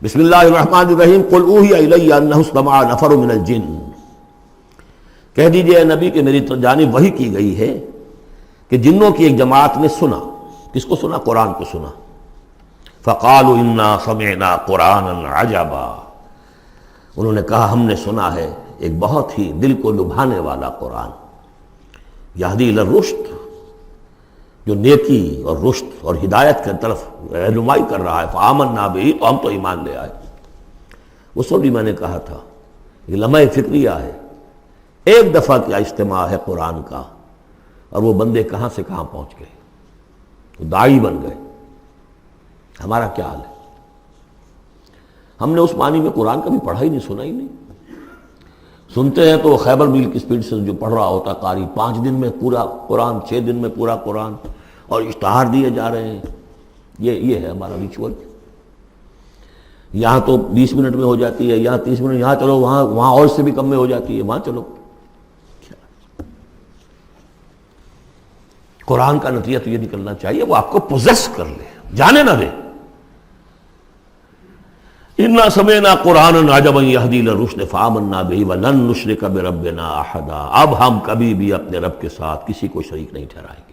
بسم اللہ الرحمن الرحیم قل اوحی الی انہ استمع نفر من الجن، کہہ دیجئے اے نبی کہ میری جانب وحی کی گئی ہے کہ جنوں کی ایک جماعت نے سنا۔ کس کو سنا؟ قرآن کو سنا۔ فقالوا انا سمعنا قرآنا عجبا، انہوں نے کہا ہم نے سنا ہے ایک بہت ہی دل کو لبھانے والا قرآن، یہدی الی الرشد، جو نیکی اور رشد اور ہدایت کی طرف رہنمائی کر رہا ہے۔ فآمنا بہ، تو ہم تو ایمان لے آئے۔ اس وقت بھی میں نے کہا تھا یہ لمحہ فکریہ ہے، ایک دفعہ کیا اجتماع ہے قرآن کا، اور وہ بندے کہاں سے کہاں پہنچ گئے، وہ داعی بن گئے۔ ہمارا کیا حال ہے؟ ہم نے اس معنی میں قرآن کبھی پڑھا ہی نہیں، سنا ہی نہیں۔ سنتے ہیں تو وہ خیبر میل کی سپیڈ سے جو پڑھ رہا ہوتا قاری، 5 دن میں پورا قرآن، 6 دن میں پورا قرآن، اور اشتہار دیے جا رہے ہیں۔ یہ ہے ہمارا ریچول۔ یہاں تو 20 منٹ میں ہو جاتی ہے، یہاں 30 منٹ، یہاں چلو وہاں اور سے بھی کم میں ہو جاتی ہے، وہاں چلو۔ قرآن کا نتیجہ تو یہ نکلنا چاہیے وہ آپ کو پوزیس کر لے، جانے نہ دے۔ انا سمعنا قرآنا عجبا یہدی الی الرشد فآمنا بہ ولن نشرک بربنا احدا، اب ہم کبھی بھی اپنے رب کے ساتھ کسی کو شریک نہیں ٹھہرائیں گے۔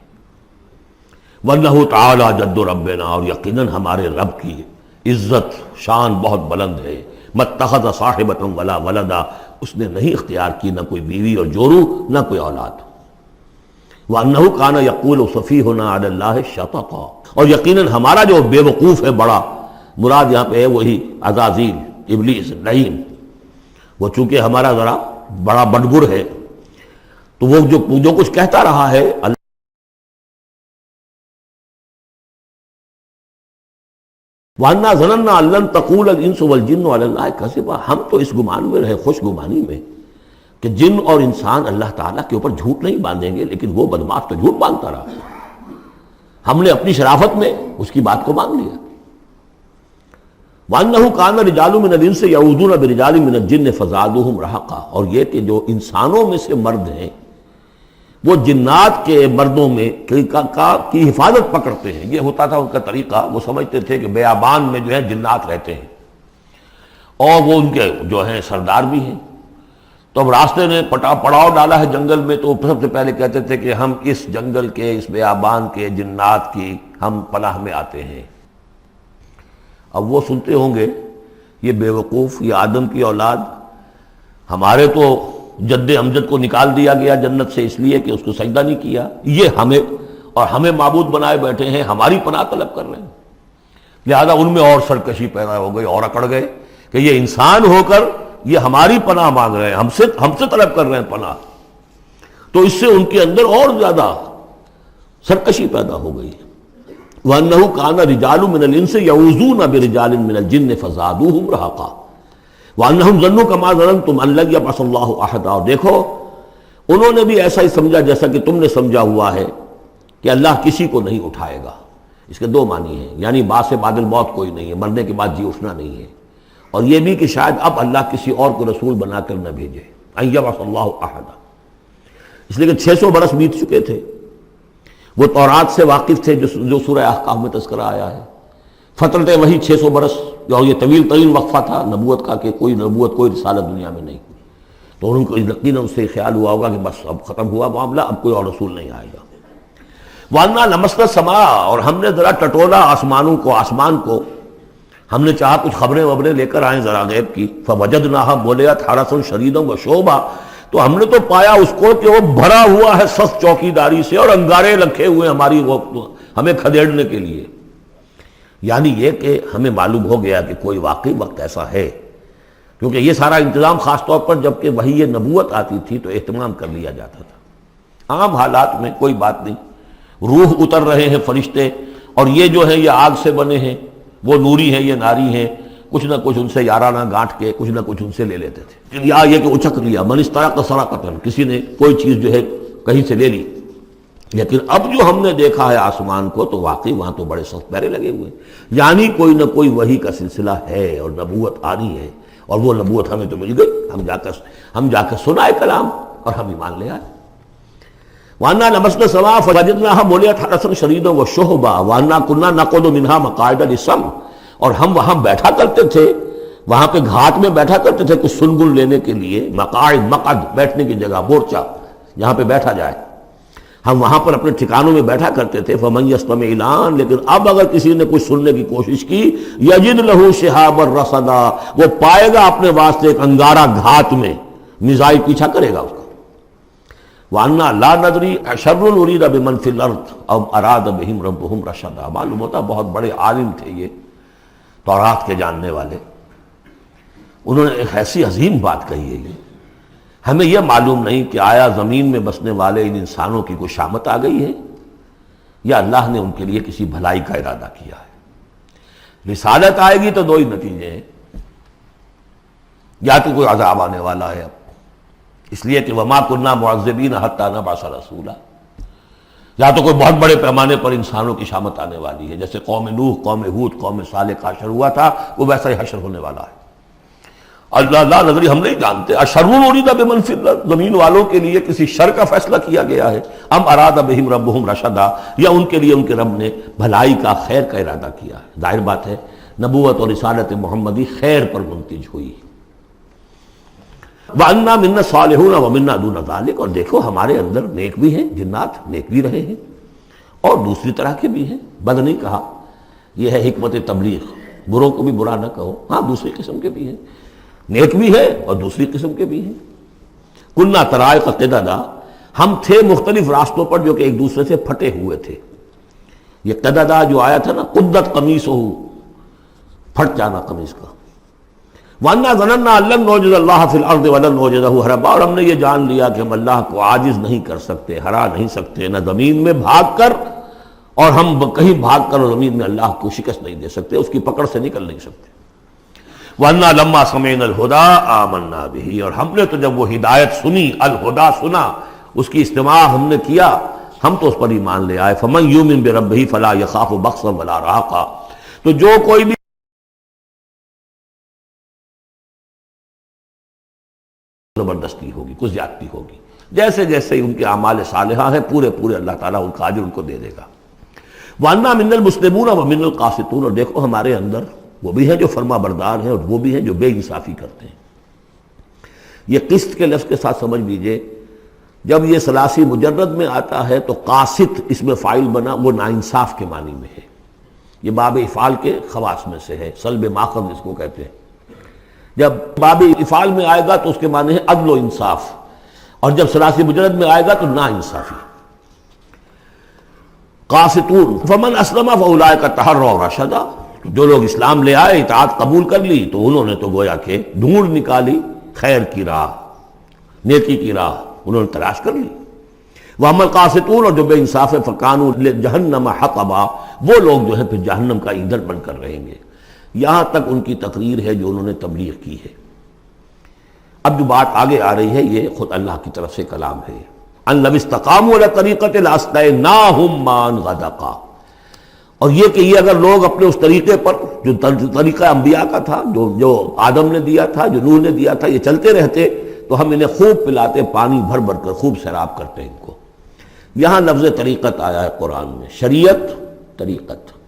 وانہ تعالی جد ربنا، اور یقیناً ہمارے رب کی عزت شان بہت بلند ہے۔ متخذ صاحبۃ ولا ولدا، اس نے نہیں اختیار کی نہ کوئی بیوی اور جورو، نہ کوئی اولاد۔ وانہ کان یقول سفیہنا علی اللہ شططا، اور یقیناً ہمارا جو بے وقوف ہے بڑا، مراد یہاں پہ ہے وہی عزازیل، ابلیس، لعین، وہ چونکہ ہمارا ذرا بڑا بڑگر ہے، تو وہ جو کچھ کہتا رہا ہے وَأَنَّا ظَنَنَّا أَن لَّن تَقُولَ الْإِنسُ وَالْجِنُّ عَلَى اللَّهِ كَذِبًا، ہم تو اس گمان میں رہے، خوش گمانی میں، کہ جن اور انسان اللہ تعالیٰ کے اوپر جھوٹ نہیں باندھیں گے، لیکن وہ بدماش تو جھوٹ باندھتا رہا۔ ہم نے اپنی شرافت میں اس کی بات کو مان لیا۔ وَأَنَّهُ كَانَ رِجَالٌ مِّنَ الْإِنسِ يَعُوذُونَ بِرِجَالٍ مِّنَ الْجِنِّ فَزَادُوهُمْ رَهَقًا، اور یہ کہ جو انسانوں میں سے مرد ہیں وہ جنات کے مردوں میں کی حفاظت پکڑتے ہیں۔ یہ ہوتا تھا ان کا طریقہ، وہ سمجھتے تھے کہ بیابان میں جو ہے جنات رہتے ہیں اور وہ ان کے جو ہیں سردار بھی ہیں، تو اب راستے نے پڑاؤ ڈالا ہے جنگل میں، تو سب سے پہلے کہتے تھے کہ ہم اس جنگل کے، اس بیابان کے جنات کی ہم پناہ میں آتے ہیں۔ اب وہ سنتے ہوں گے یہ بے وقوف، یہ آدم کی اولاد، ہمارے تو جد امجد کو نکال دیا گیا جنت سے اس لیے کہ اس کو سجدہ نہیں کیا، یہ ہمیں معبود بنائے بیٹھے ہیں، ہماری پناہ طلب کر رہے ہیں۔ لہذا ان میں اور سرکشی پیدا ہو گئی، اور اکڑ گئے کہ یہ انسان ہو کر یہ ہماری پناہ مانگ رہے ہیں، ہم سے طلب کر رہے ہیں پناہ، تو اس سے ان کے اندر اور زیادہ سرکشی پیدا ہو گئی۔ وَأَنَّهُ كَانَ رِجَالٌ مِّنَ الْإِنسِ يَعُوذُونَ بِرِجَالٍ مِّنَ الْجِنِّ فَزَادُوهُمْ رَهَقًا وَأَنَّهُمْ ظَنُّوا كَمَا ظَنَنتُمْ أَن لَّن يَبْعَثَ اللَّهُ أَحَدًا، اور دیکھو انہوں نے بھی ایسا ہی سمجھا جیسا کہ تم نے سمجھا ہوا ہے کہ اللہ کسی کو نہیں اٹھائے گا۔ اس کے 2 معنی ہیں، یعنی بعد سے بعد الموت کوئی نہیں ہے، مرنے کے بعد جی اٹھنا نہیں ہے، اور یہ بھی کہ شاید اب اللہ کسی اور کو رسول بنا کر نہ بھیجے، أن يبعث الله أحدا، اس لیے کہ 600 برس بیت چکے تھے، وہ تورات سے واقف تھے جو سورہ احقاف میں تذکرہ آیا ہے۔ فترت وہی 600 برس، اور یہ طویل ترین وقفہ تھا نبوت کا کہ کوئی نبوت، کوئی رسالت دنیا میں نہیں ہوئی، تو ان کو یقیناً اس سے خیال ہوا ہوگا کہ بس اب ختم ہوا معاملہ، اب کوئی اور رسول نہیں آئے گا۔ وَأَنَّا لَمَسْنَا السَّمَاءَ، اور ہم نے ذرا ٹٹولا آسمان کو، ہم نے چاہا کچھ خبریں لے کر آئیں ذرا غیب کی۔ فَوَجَدْنَاهَا مُلِئَتْ حَرَسًا شَدِيدًا وَشُعُبًا، تو ہم نے تو پایا اس کو کہ وہ بھرا ہوا ہے سخت چوکیداری سے، اور انگارے رکھے ہوئے ہماری وہ ہمیں کھدیڑنے کے لیے۔ یعنی یہ کہ ہمیں معلوم ہو گیا کہ کوئی واقعی وقت ایسا ہے، کیونکہ یہ سارا انتظام خاص طور پر جب کہ وہی یہ نبوت آتی تھی تو اہتمام کر لیا جاتا تھا۔ عام حالات میں کوئی بات نہیں، روح اتر رہے ہیں فرشتے، اور یہ جو ہیں یہ آگ سے بنے ہیں، وہ نوری ہیں، یہ ناری ہیں، کچھ نہ کچھ ان سے یارانہ گانٹھ کے کچھ نہ کچھ ان سے لے لیتے تھے، یا یہ کہ اچک لیا، من استرق سرقۃ، کسی نے کوئی چیز جو ہے کہیں سے لے لی۔ لیکن اب جو ہم نے دیکھا ہے آسمان کو، تو واقعی وہاں تو بڑے سخت پہرے لگے ہوئے ہیں، یعنی کوئی نہ کوئی وحی کا سلسلہ ہے اور نبوت آنی ہے، اور وہ نبوت ہمیں تو مل گئی، ہم جا کر سنائے کلام اور ہم ایمان لے آئے۔ وَأَنَّا لَمَسْنَا السَّمَاءَ فَوَجَدْنَاهَا مُلِئَتْ حَرَسًا شَدِيدًا وَشُهُبًا وَأَنَّا كُنَّا نَقْعُدُ مِنْهَا مَقَاعِدَ لِلسَّمْعِ، اور ہم وہاں بیٹھا کرتے تھے، وہاں پہ گھاٹ میں بیٹھا کرتے تھے کچھ سنگل لینے کے لیے، مقاعد، مقعد بیٹھنے کی جگہ، مورچہ جہاں پہ بیٹھا جائے، ہم وہاں پر اپنے ٹھکانوں میں بیٹھا کرتے تھے۔ فمن یستمع الان، لیکن اب اگر کسی نے کچھ سننے کی کوشش کی، یجد لہ شہابا رصدا، وہ پائے گا اپنے واسطے ایک انگارہ گھات میں، میزائل پیچھا کرے گا اس کو۔ وَأَنَّا لَا نَدْرِي أَشَرٌّ أُرِيدَ بِمَنْ فِي الْأَرْضِ أَمْ أَرَادَ بِهِمْ رَبُّهُمْ رَشَدًا۔ معلوم ہوتا بہت بڑے عالم تھے یہ، تورات کے جاننے والے، انہوں نے ایک ایسی عظیم بات کہی ہے یہ، ہمیں یہ معلوم نہیں کہ آیا زمین میں بسنے والے ان انسانوں کی کوئی شامت آ گئی ہے یا اللہ نے ان کے لیے کسی بھلائی کا ارادہ کیا ہے۔ رسالت آئے گی تو دو ہی نتیجے ہیں، یا تو کوئی عذاب آنے والا ہے اب، اس لیے کہ وما كنا معذبین حتی نبعث رسولا، یا تو کوئی بہت بڑے پیمانے پر انسانوں کی شامت آنے والی ہے، جیسے قوم نوح، قوم ہود، قوم صالح کا حشر ہوا تھا، وہ ویسا ہی حشر ہونے والا ہے۔ اللہ لا نظری، ہم نہیں جانتے، اشر ارید بمن فی الارض، زمین والوں کے لیے کسی شر کا فیصلہ کیا گیا ہے، ام اراد بہم ربہم رشدا، یا ان کے لیے ان کے رب نے بھلائی کا، خیر کا ارادہ کیا ہے۔ ظاہر بات ہے نبوت اور رسالت محمدی خیر پر منتج ہوئی۔ وَأَنَّا مِنَّا الصَّالِحُونَ وَمِنَّا دُونَ ذَلِكَ، اور دیکھو ہمارے اندر نیک بھی ہیں، جنات نیک بھی رہے ہیں اور دوسری طرح کے بھی ہیں، بد نہیں کہا، یہ ہے حکمت تبلیغ، بروں کو بھی برا نہ کہو، ہاں دوسری قسم کے بھی ہیں، نیک بھی ہے اور دوسری قسم کے بھی ہیں۔ کُنَّا طَرَائِقَ قِدَدًا، ہم تھے مختلف راستوں پر جو کہ ایک دوسرے سے پھٹے ہوئے تھے۔ یہ قددا جو آیا تھا نا، قدت قمیصہ، پھٹ جانا قمیص کا۔ وَأَنَّا ظَنَنَّا أَن لَّن نُعْجِزَ اللَّهَ فِي الْأَرْضِ وَلَن نُعْجِزَهُ هَرَبًا، اور ہم نے یہ جان لیا کہ ہم اللہ کو عاجز نہیں کر سکتے، ہرا نہیں سکتے، نہ زمین میں بھاگ کر، اور ہم کہیں بھاگ کر اور زمین میں اللہ کو شکست نہیں دے سکتے، اس کی پکڑ سے نکل نہیں سکتے۔ وَأَنَّا لَمَّا سَمِعْنَا الْهُدَىٰ آمَنَّا بِهِ، اور ہم نے تو جب وہ ہدایت سنی، الہدا سنا، اس کی استماع ہم نے کیا، ہم تو اس پر ایمان لے آئے۔ فَمَن يُؤْمِن بِرَبِّهِ فَلَا يَخَافُ بَخْسًا وَلَا رَهَقًا، تو جو کوئی بھی زبردستی ہوگی، کچھ زیادتی ہوگی، جیسے جیسے ان کے اعمال صالحہ ہیں، پورے پورے اللہ تعالیٰ ان کا اجر ان کو دے دے گا۔ وَأَنَّا مِنَّا الْمُسْلِمُونَ وَمِنَّا الْقَاسِطُونَ، اور دیکھو ہمارے اندر وہ بھی ہیں جو فرما بردار ہیں اور وہ بھی ہیں جو بے انصافی کرتے ہیں۔ یہ قسط کے لفظ کے ساتھ سمجھ لیجئے، جب یہ ثلاثی مجرد میں آتا ہے تو قاسط اس میں فاعل بنا، وہ ناانصاف کے معنی میں ہے، یہ باب افعال کے خواص میں سے ہے، سلب ماخذ اس کو کہتے ہیں۔ جب باب افعال میں آئے گا تو اس کے معنی ہے عدل و انصاف، اور جب ثلاثی مجرد میں آئے گا تو ناانصافی۔ قاسطون فمن اسلم فاولئک تحروا رشدا، جو لوگ اسلام لے آئے، اطاعت قبول کر لی، تو انہوں نے تو گویا کہ ڈھونڈ نکالی خیر کی راہ، نیکی کی راہ انہوں نے تلاش کر لی۔ وَأَمَّا الْقَاسِطُونَ، اور جو بے انصاف فَكَانُوا لِجَهَنَّمَ حَطَبًا، وہ لوگ جو ہے پھر جہنم کا ایندھن بن کر رہیں گے۔ یہاں تک ان کی تقریر ہے جو انہوں نے تبلیغ کی ہے۔ اب جو بات آگے آ رہی ہے یہ خود اللہ کی طرف سے کلام ہے۔ أَن لَوِ اسْتَقَامُوا عَلَى الطَّرِيقَةِ لَأَسْقَيْنَاهُم مَّاءً غَدَقًا، اور یہ کہ یہ اگر لوگ اپنے اس طریقے پر جو طریقہ انبیاء کا تھا، جو آدم نے دیا تھا، جو نوح نے دیا تھا، یہ چلتے رہتے تو ہم انہیں خوب پلاتے، پانی بھر بھر کر خوب سیراب کرتے ان کو۔ یہاں لفظ طریقت آیا ہے قرآن میں، شریعت، طریقت۔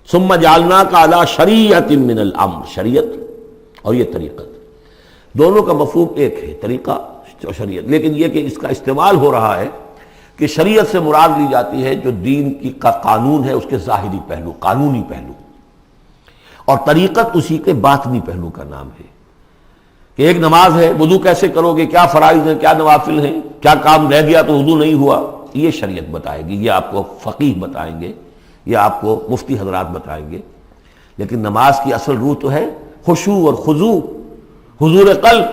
ثم جعلناک علی شریعت من الامر، شریعت اور یہ طریقت، دونوں کا مفہوم ایک ہے، طریقہ اور شریعت، لیکن یہ کہ اس کا استعمال ہو رہا ہے کہ شریعت سے مراد لی جاتی ہے جو دین کا قانون ہے، اس کے ظاہری پہلو، قانونی پہلو، اور طریقت اسی کے باطنی پہلو کا نام ہے، کہ ایک نماز ہے، وضو کیسے کرو گے، کیا فرائض ہیں، کیا نوافل ہیں، کیا کام رہ گیا تو وضو نہیں ہوا، یہ شریعت بتائے گی، یہ آپ کو فقیہ بتائیں گے، یہ آپ کو مفتی حضرات بتائیں گے۔ لیکن نماز کی اصل روح تو ہے خشوع اور خضوع، حضور قلب،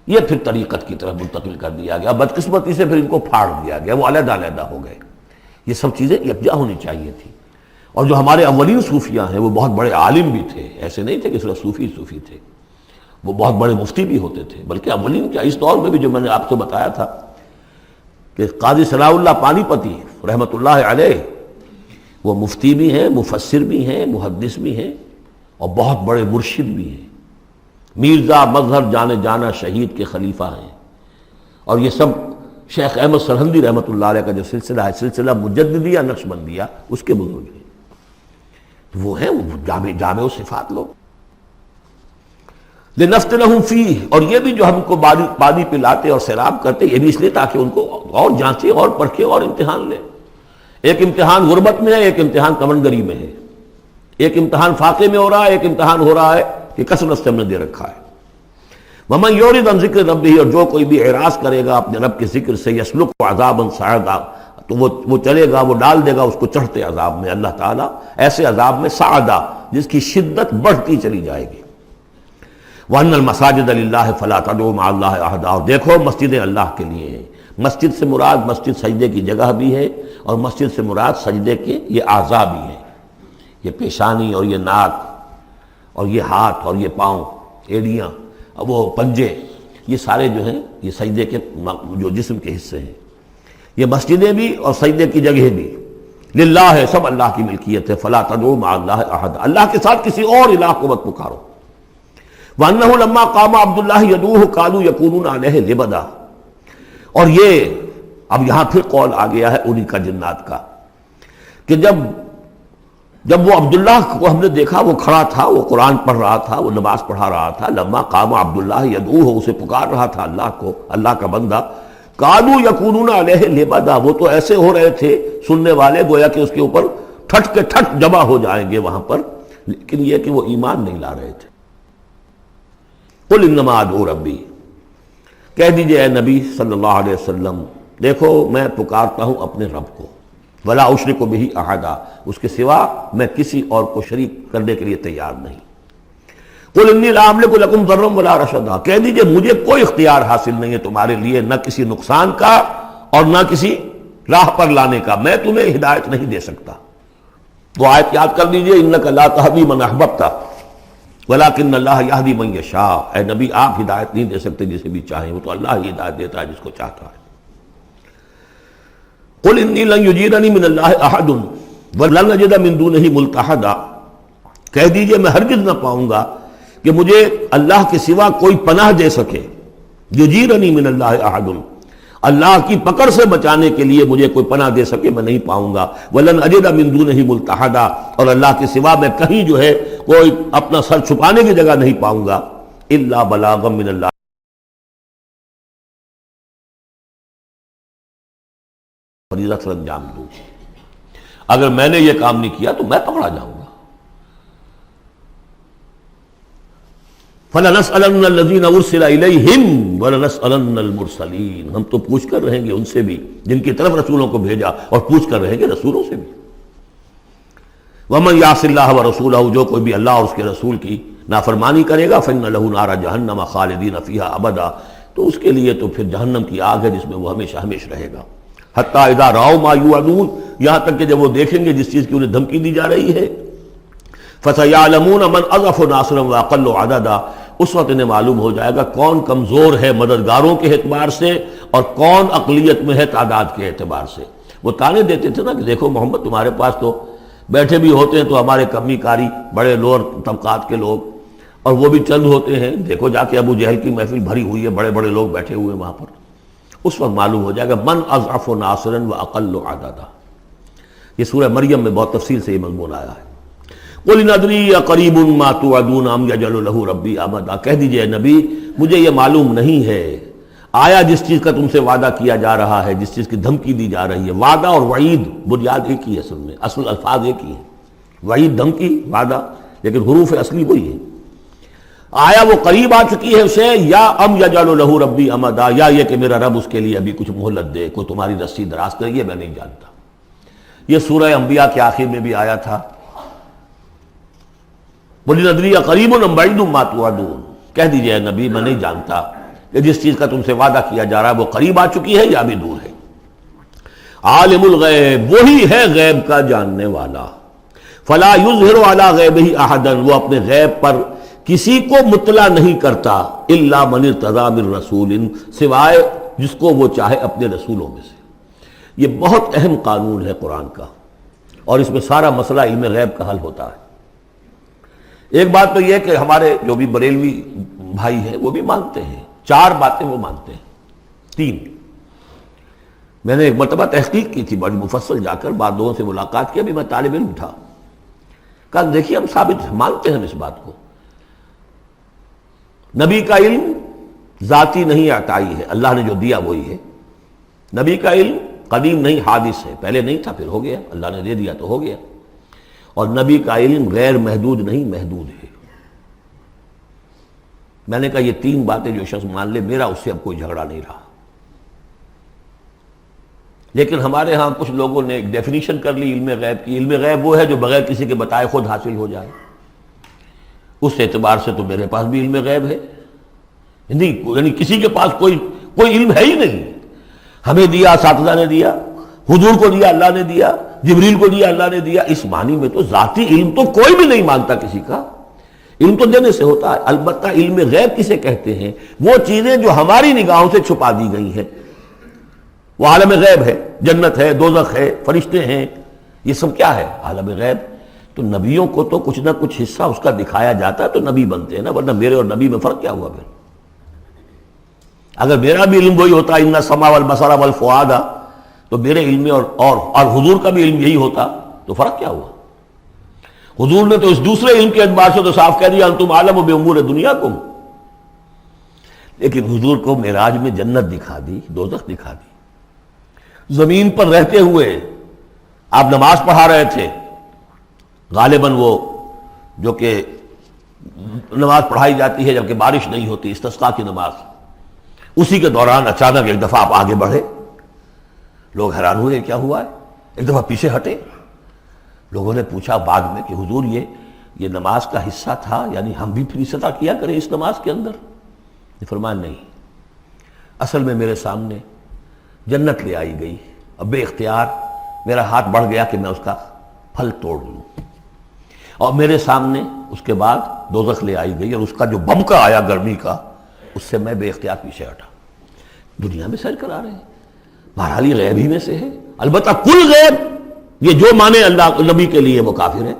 یہ پھر طریقت کی طرف منتقل کر دیا گیا، بدقسمتی سے پھر ان کو پھاڑ دیا گیا، وہ علیحدہ علیحدہ ہو گئے۔ یہ سب چیزیں یکجا ہونی چاہیے تھی۔ اور جو ہمارے اولین صوفیاء ہیں وہ بہت بڑے عالم بھی تھے، ایسے نہیں تھے کہ صرف صوفی تھے، وہ بہت بڑے مفتی بھی ہوتے تھے، بلکہ اولین کیا، اس دور میں بھی جو میں نے آپ کو بتایا تھا کہ قاضی صلاح اللہ پانی پتی رحمۃ اللہ علیہ، وہ مفتی بھی ہیں، مفسر بھی ہیں، محدث بھی ہیں، اور بہت بڑے مرشد بھی ہیں، میرزا مظہر جانے جانا شہید کے خلیفہ ہیں، اور یہ سب شیخ احمد سرہندی رحمۃ اللہ علیہ کا جو سلسلہ ہے، سلسلہ مجددیہ نقشبندیہ، اس کے بزرگ ہیں۔ وہ ہیں وہ جامع و صفات لوگ. لنفتنہم فیہ، اور یہ بھی جو ہم کو پانی پلاتے اور سیراب کرتے یہ بھی اس لیے تاکہ ان کو اور جانچے اور پرکھے اور امتحان لیں. ایک امتحان غربت میں ہے، ایک امتحان کمنگری میں ہے، ایک امتحان فاقے میں ہو رہا ہے، ایک امتحان ہو رہا ہے کہ کثرت سے ہم نے دے رکھا ہے. ومن یعرض عن ذکر ربہ، اور جو کوئی بھی اعراض کرے گا اپنے رب کے ذکر سے، یسلک عذابا صعدا، تو وہ چلے گا، وہ ڈال دے گا اس کو چڑھتے عذاب میں اللہ تعالیٰ، ایسے عذاب میں صعدا جس کی شدت بڑھتی چلی جائے گی. وَأَنَّ الْمَسَاجِدَ لِلَّهِ فَلَا تَدْعُوا مَعَ اللَّهِ أَحَدًا، اور دیکھو مسجدیں اللہ کے لیے ہیں. مسجد سے مراد مسجد سجدے کی جگہ بھی ہے، اور مسجد سے مراد سجدے کے یہ اعضاء بھی ہیں. یہ پیشانی اور یہ ناک اور یہ ہاتھ اور یہ پاؤں، ایڑیاں اور وہ پنجے، یہ سارے جو ہیں یہ سجدے کے جو جسم کے حصے ہیں. یہ مسجدیں بھی اور سجدے کی جگہ بھی للہ ہے، سب اللہ کی ملکیت ہے. فَلَا تَدْعُوا مَعَ اللَّهِ أَحَدًا، اللہ کے ساتھ کسی اور الہ کو مت پکارو. وَأَنَّهُ لَمَّا قَامَ عَبْدُ اللَّهِ يَدْعُوهُ كَانُوا يَكُونُونَ عَلَيْهِ لِبَدًا. اور یہ اب یہاں پھر قول آ گیا ہے انہی کا جنات کا کہ جب وہ عبداللہ کو ہم نے دیکھا وہ کھڑا تھا، وہ قرآن پڑھ رہا تھا، وہ نماز پڑھا رہا تھا. لما قام عبداللہ یدعوہ، اسے پکار رہا تھا اللہ کو، اللہ کا بندہ. کانوا یکونون علیہ لبدا، وہ تو ایسے ہو رہے تھے سننے والے گویا کہ اس کے اوپر ٹھٹ کے ٹھٹ جمع ہو جائیں گے وہاں پر، لیکن یہ کہ وہ ایمان نہیں لا رہے تھے. قل انما ادعو ربی، کہہ دیجئے اے نبی صلی اللہ علیہ وسلم، دیکھو میں پکارتا ہوں اپنے رب کو. ولا اشرک بہ احدا، اس کے سوا میں کسی اور کو شریک کرنے کے لیے تیار نہیں. قل انی لا املک لکم ضرا ولا رشدا، کہہ دیجئے مجھے کوئی اختیار حاصل نہیں ہے تمہارے لیے، نہ کسی نقصان کا اور نہ کسی راہ پر لانے کا، میں تمہیں ہدایت نہیں دے سکتا. وہ آیت یاد کر لیجئے، انک لا تہدی من احببت ولکن اللہ یہدی من یشاء. اے نبی آپ ہدایت نہیں دے سکتے جسے بھی چاہیں، وہ تو اللہ ہی ہدایت دیتا ہے جس کو چاہتا ہے. قل انی لن یجیرنی من اللہ احد ولن اجد من دونہ ملتحدا، کہہ دیجئے میں ہرگز نہ پاؤں گا کہ مجھے اللہ کے سوا کوئی پناہ دے سکے. یجیرنی من اللہ احد، اللہ کی پکڑ سے بچانے کے لیے مجھے کوئی پناہ دے سکے میں نہیں پاؤں گا. ولن اجد من دونہ ملتحدا، اور اللہ کے سوا میں کہیں جو ہے کوئی اپنا سر چھپانے کی جگہ نہیں پاؤں گا. الا بلاغا من اللہ، فریضہ سر انجام دوں، اگر میں نے یہ کام نہیں کیا تو میں پکڑا جاؤں گا. فَلَنَسْأَلَنَّ الَّذِينَ أُرْسِلَ إِلَيْهِمْ وَلَنَسْأَلَنَّ الْمُرْسَلِينَ، ہم تو پوچھ کر رہیں گے ان سے بھی جن کی طرف رسولوں کو بھیجا، اور پوچھ کر رہیں گے رسولوں سے بھی. وَمَنْ يَعْصِ اللَّهَ وَرَسُولَهُ، جو کوئی بھی اللہ اور اس کے رسول کی نافرمانی کرے گا، فَإِنَّ لَهُ نَارَ جَهَنَّمَ خَالِدِينَ فِيهَا أَبَدًا، تو اس کے لیے تو پھر جہنم کی آگ ہے جس میں وہ ہمیشہ ہمیشہ رہے گا. حتیٰ اذا رأوا ما یوعدون، یہاں تک کہ جب وہ دیکھیں گے جس چیز کی انہیں دھمکی دی جا رہی ہے. فَسَيَعْلَمُونَ مَنْ أَضْعَفُ نَاصِرًا وَأَقَلُّ عَدَدًا، اس وقت انہیں معلوم ہو جائے گا کون کمزور ہے مددگاروں کے اعتبار سے اور کون اقلیت میں ہے تعداد کے اعتبار سے. وہ تانے دیتے تھے نا کہ دیکھو محمد تمہارے پاس تو بیٹھے بھی ہوتے ہیں تو ہمارے کمی کاری بڑے لوور طبقات کے لوگ، اور وہ بھی چند ہوتے ہیں، دیکھو جا کے ابو جہل کی محفل بھری ہوئی ہے، بڑے بڑے لوگ بیٹھے ہوئے ہیں وہاں پر. اس وقت معلوم ہو جائے گا من اضعف ناصرا واقل عددا. یہ سورہ مریم میں بہت تفصیل سے یہ مضمون آیا ہے. قل ان ادری اقریب ما توعدون ام یجعل له ربی امدا، کہہ دیجئے نبی مجھے یہ معلوم نہیں ہے آیا جس چیز کا تم سے وعدہ کیا جا رہا ہے، جس چیز کی دھمکی دی جا رہی ہے. وعدہ اور وعید بنیاد ایک ہی ہے، اصل میں اصل الفاظ ایک ہی ہیں. وعید دھمکی، وعدہ لیکن حروف اصلی وہی ہے. آیا وہ قریب آ چکی ہے اسے، یا ام یجعل له ربی امدا، یا یہ کہ میرا رب اس کے لیے ابھی کچھ مہلت دے، کوئی تمہاری رسی دراز کرے، یہ میں نہیں جانتا. یہ سورہ انبیاء کے آخر میں بھی آیا تھا. قل ان ادری اقریب ام بعید ما توعدون، کہہ دیجئے نبی میں نہیں جانتا کہ جس چیز کا تم سے وعدہ کیا جا رہا ہے وہ قریب آ چکی ہے یا بھی دور ہے. عالم الغیب، وہی ہے غیب کا جاننے والا. فلا یظہر علی غیبہ احدا، وہ اپنے غیب پر کسی کو مطلع نہیں کرتا. الا من ارتضی من رسول، سوائے جس کو وہ چاہے اپنے رسولوں میں سے. یہ بہت اہم قانون ہے قرآن کا، اور اس میں سارا مسئلہ علم غیب کا حل ہوتا ہے. ایک بات تو یہ کہ ہمارے جو بھی بریلوی بھائی ہیں وہ بھی مانتے ہیں، 4 باتیں وہ مانتے ہیں. 3 میں نے ایک مرتبہ تحقیق کی تھی بڑی مفصل، جا کر بعد لوگوں سے ملاقات کی، ابھی میں طالب علم تھا. کہا دیکھیے ہم ثابت مانتے ہیں ہم اس بات کو، نبی کا علم ذاتی نہیں عطائی ہے، اللہ نے جو دیا وہی ہے، نبی کا علم قدیم نہیں حادث ہے، پہلے نہیں تھا پھر ہو گیا، اللہ نے دے دیا تو ہو گیا، اور نبی کا علم غیر محدود نہیں محدود ہے۔ میں نے کہا یہ تین باتیں جو شخص مان لے میرا اس سے اب کوئی جھگڑا نہیں رہا۔ لیکن ہمارے ہاں کچھ لوگوں نے ایک ڈیفینیشن کر لی علم غیب کی، علم غیب وہ ہے جو بغیر کسی کے بتائے خود حاصل ہو جائے۔ اس اعتبار سے تو میرے پاس بھی علم غیب ہے، نہیں یعنی کسی کے پاس کوئی علم ہے ہی نہیں، ہمیں دیا اساتذہ نے دیا، حضور کو دیا اللہ نے دیا، جبریل کو دیا اللہ نے دیا، اس معنی میں تو ذاتی علم تو کوئی بھی نہیں مانتا کسی کا، علم تو دینے سے ہوتا ہے۔ البتہ علم غیب کسے کہتے ہیں؟ وہ چیزیں جو ہماری نگاہوں سے چھپا دی گئی ہیں، وہ عالم غیب ہے، جنت ہے، دوزخ ہے، فرشتے ہیں، یہ سب کیا ہے؟ عالم غیب۔ تو نبیوں کو تو کچھ نہ کچھ حصہ اس کا دکھایا جاتا ہے تو نبی بنتے ہیں نا، ورنہ میرے اور نبی میں فرق کیا ہوا پھر؟ اگر میرا بھی علم وہی ہوتا ان السمع والبصر والفؤاد، تو میرے علم میں اور حضور کا بھی علم یہی ہوتا تو فرق کیا ہوا؟ حضور نے تو اس دوسرے علم کے اعتبار سے تو صاف کہہ دیا انتم عالم بامور دنیاکم، لیکن حضور کو معراج میں جنت دکھا دی، دوزخ دکھا دی۔ زمین پر رہتے ہوئے آپ نماز پڑھا رہے تھے، غالباً وہ جو کہ نماز پڑھائی جاتی ہے جبکہ بارش نہیں ہوتی، استسقاء کی نماز، اسی کے دوران اچانک ایک دفعہ آپ آگے بڑھے، لوگ حیران ہوئے کیا ہوا ہے، ایک دفعہ پیچھے ہٹے۔ لوگوں نے پوچھا بعد میں کہ حضور یہ نماز کا حصہ تھا، یعنی ہم بھی پھر اسی طرح کیا کریں اس نماز کے اندر؟ یہ فرمایا نہیں، اصل میں میرے سامنے جنت لے آئی گئی، اب بے اختیار میرا ہاتھ بڑھ گیا کہ میں اس کا پھل توڑ لوں، اور میرے سامنے اس کے بعد دوزخ لے آئی گئی اور اس کا جو بمکا آیا گرمی کا، اس سے میں بے اختیار پیچھے ہٹا۔ دنیا میں سیر کرا رہے ہیں، بہرحال یہ غیب ہی میں سے ہے۔ البتہ کل غیب یہ جو مانے اللہ نبی کے لیے وہ کافر ہے،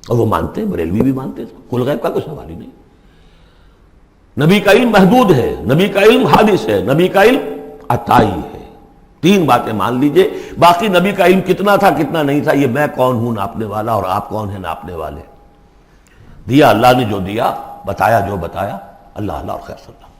اور وہ مانتے ہیں، بریلوی بھی مانتے ہیں، کل غیب کا کوئی سوال ہی نہیں۔ نبی کا علم محدود ہے، نبی کا علم حادث ہے، نبی کا علم عطائی ہے، تین باتیں مان لیجئے۔ باقی نبی کا علم کتنا تھا کتنا نہیں تھا یہ میں کون ہوں ناپنے والا اور آپ کون ہیں ناپنے والے؟ دیا اللہ نے جو دیا، بتایا جو بتایا، اللہ اور خیر صلی اللہ۔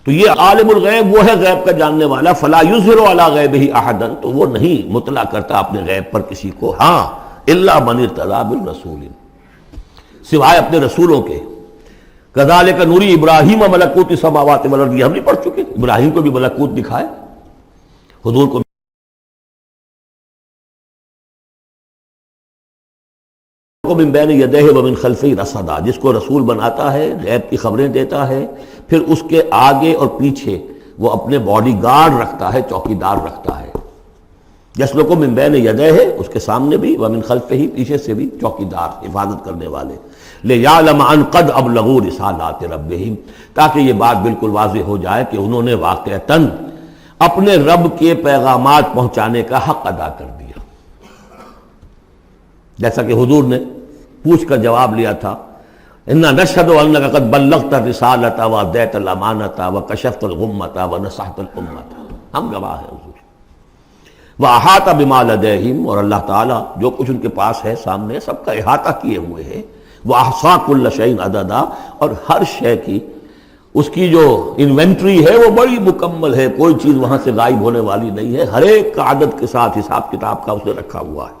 تو یہ عالم الغیب وہ ہے غیب کا جاننے والا، فلا یظہر علی غیبہ احدا، تو وہ نہیں مطلع کرتا اپنے غیب پر کسی کو، ہاں الا من ارتضی بالرسول، سوائے اپنے رسولوں کے۔ کذالک نوری ابراہیم ملکوت السماوات والارض، یہ ہم نہیں پڑھ چکے؟ ابراہیم کو بھی ملکوت دکھائے، حضور کو من بین یدیہ ومن خلفہ رصدا، جس کو رسول بناتا ہے، غیب کی خبریں دیتا ہے، پھر اس کے آگے اور پیچھے وہ اپنے باڈی گارڈ رکھتا ہے، چوکیدار رکھتا ہے۔ یسلک من بین یدیہ، اس کے سامنے بھی، ومن خلفہ، پیچھے سے بھی چوکیدار، حفاظت کرنے والے۔ لیعلم ان قد ابلغوا رسالات ربہم، تاکہ یہ بات بالکل واضح ہو جائے کہ انہوں نے واقعتاً اپنے رب کے پیغامات پہنچانے کا حق ادا کر دیا، جیسا کہ حضور نے پوچھ کر جواب لیا تھا، انا نشہد انک قد بلغت الرسالۃ وادیت الامانۃ وکشفت الغمۃ ونصحت الامۃ، ہم گواہ ہیں حضور۔ واحاط بما لدیہم، اور اللہ تعالیٰ جو کچھ ان کے پاس ہے سامنے سب کا احاطہ کیے ہوئے ہے۔ واحصا کل شیء عددا، اور ہر شے کی اس کی جو انوینٹری ہے وہ بڑی مکمل ہے، کوئی چیز وہاں سے غائب ہونے والی نہیں ہے، ہر ایک کا عدد کے ساتھ حساب کتاب کا اس نے رکھا ہوا ہے۔